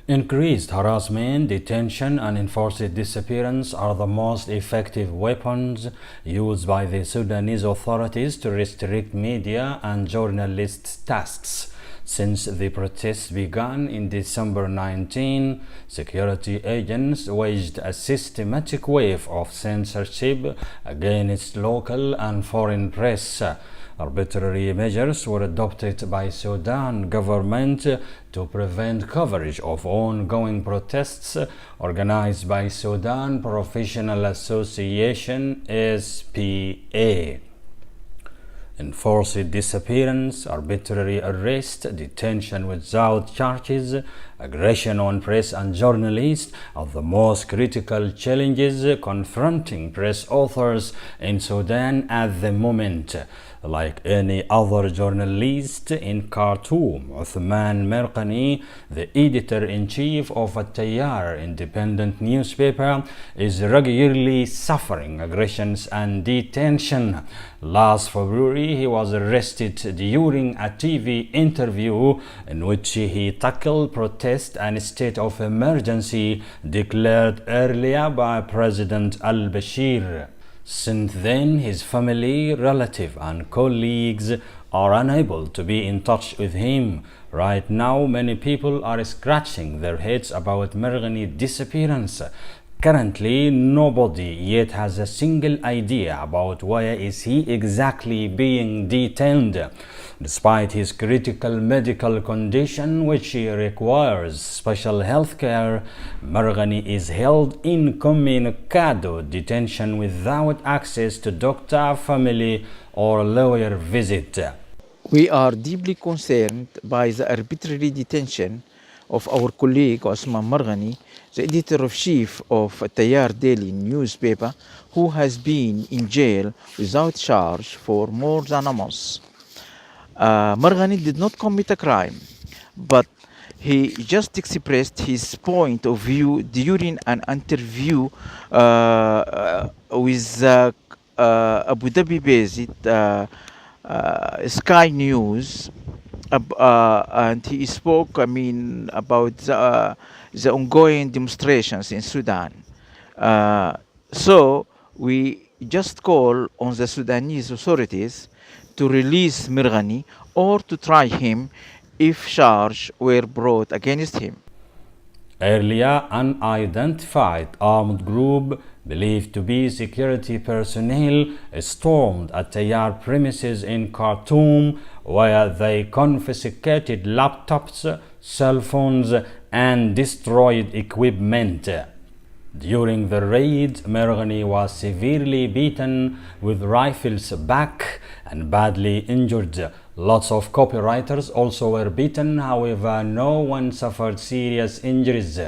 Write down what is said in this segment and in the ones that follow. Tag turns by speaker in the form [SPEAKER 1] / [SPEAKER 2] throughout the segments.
[SPEAKER 1] Increased harassment, detention, and enforced disappearance are the most effective weapons used by the Sudanese authorities to restrict media and journalists' tasks. Since the protests began in December 19, security agents waged a systematic wave of censorship against local and foreign press. Arbitrary measures were adopted by Sudan government to prevent coverage of ongoing protests organized by Sudan Professional Association (SPA). Enforced disappearance, arbitrary arrest, detention without charges, aggression on press and journalists are the most critical challenges confronting press authors in Sudan at the moment. Like any other journalist in Khartoum, Osman Merghani, the editor-in-chief of a Tayyar independent newspaper, is regularly suffering aggressions and detention. Last February, he was arrested during a TV interview in which he tackled protest and state of emergency declared earlier by President al-Bashir. Since then, his family, relatives, and colleagues are unable to be in touch with him. Right now, many people are scratching their heads about Merghani's disappearance. Currently, nobody yet has a single idea about why is he exactly being detained. Despite his critical medical condition, which requires special health care, Merghani is held incommunicado detention without access to doctor, family, or lawyer visit.
[SPEAKER 2] We are deeply concerned by the arbitrary detention of our colleague Osman Merghani, the editor-in-chief of Tayyar daily newspaper, who has been in jail without charge for more than a month. Merghani did not commit a crime, but he just expressed his point of view during an interview with Abu Dhabi-based Sky News, and he spoke, about the ongoing demonstrations in Sudan. So we just call on the Sudanese authorities to release Merghani or to try him if charges were brought against him.
[SPEAKER 1] Earlier, an unidentified armed group believed to be security personnel stormed a Tayyar premises in Khartoum, where they confiscated laptops, cell phones, and destroyed equipment. During the raid, Merghani was severely beaten with rifles back and badly injured. Lots of copywriters also were beaten, however, no one suffered serious injuries.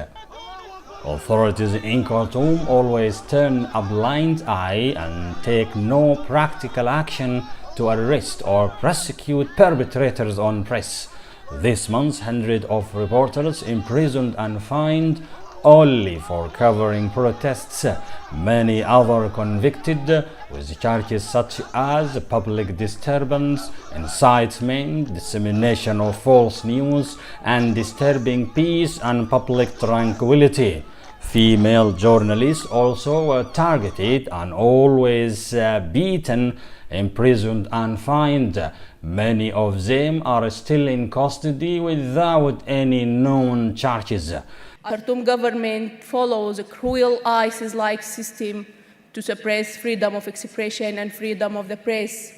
[SPEAKER 1] Authorities in Khartoum always turn a blind eye and take no practical action to arrest or prosecute perpetrators on press. This month, hundreds of reporters imprisoned and fined only for covering protests. Many others convicted with charges such as public disturbance, incitement, dissemination of false news, and disturbing peace and public tranquility. Female journalists also were targeted and always beaten, imprisoned, and fined. Many of them are still in custody without any known charges.
[SPEAKER 3] Khartoum government follows a cruel ISIS-like system to suppress freedom of expression and freedom of the press.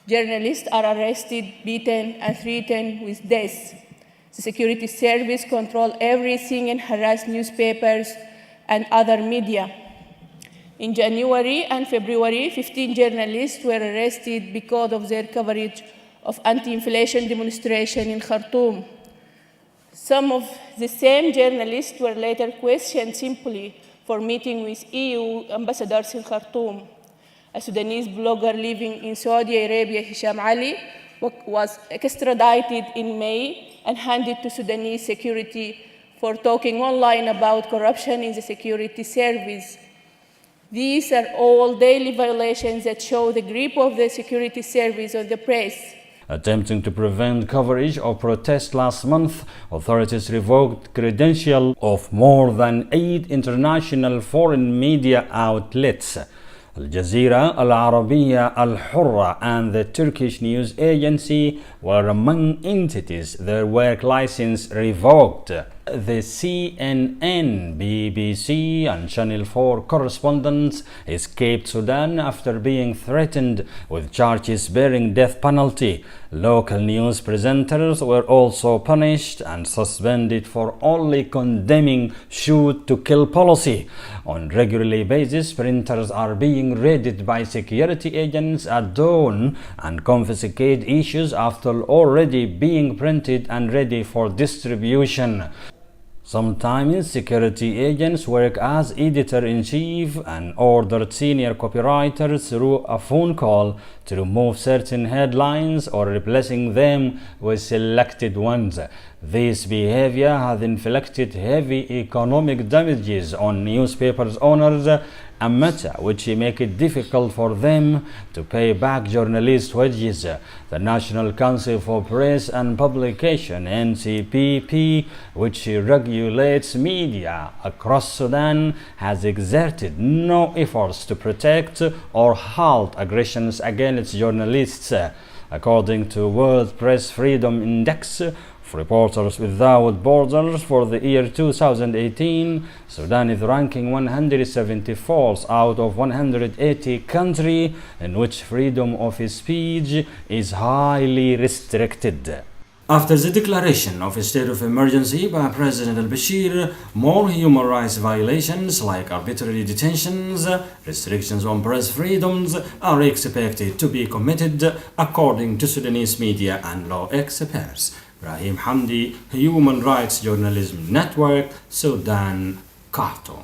[SPEAKER 3] Journalists are arrested, beaten, and threatened with death. The security service control everything and harass newspapers and other media. In January and February, 15 journalists were arrested because of their coverage of anti-inflation demonstration in Khartoum. Some of the same journalists were later questioned simply for meeting with EU ambassadors in Khartoum. A Sudanese blogger living in Saudi Arabia, H.R.J.N, was extradited in May and handed to Sudanese security for talking online about corruption in the security service. These are all daily violations that show the grip of the security service on the press.
[SPEAKER 1] Attempting to prevent coverage of protests last month, authorities revoked credential of more than 8 international foreign media outlets. Al Jazeera, Al Arabiya, Al Hurra, and the Turkish news agency were among entities their work license revoked. The CNN, BBC, and Channel 4 correspondents escaped Sudan after being threatened with charges bearing death penalty. Local news presenters were also punished and suspended for only condemning shoot-to-kill policy. On a regular basis, printers are being raided by security agents at dawn and confiscate issues after already being printed and ready for distribution. Sometimes security agents work as editor-in-chief and ordered senior copywriters through a phone call to remove certain headlines or replacing them with selected ones. This behavior has inflicted heavy economic damages on newspapers owners, a matter which make it difficult for them to pay back journalist wages. The National Council for Press and Publication (NCPP), which regulates media across Sudan, has exerted no efforts to protect or halt aggressions against journalists. According to World Press Freedom Index of Reporters Without Borders for the year 2018, Sudan is ranking 174th out of 180 countries in which freedom of speech is highly restricted. After the declaration of a state of emergency by President al-Bashir, more human rights violations like arbitrary detentions, restrictions on press freedoms are expected to be committed, according to Sudanese media and law experts. Brahim Hamdi, Human Rights Journalism Network, Sudan, Khartoum.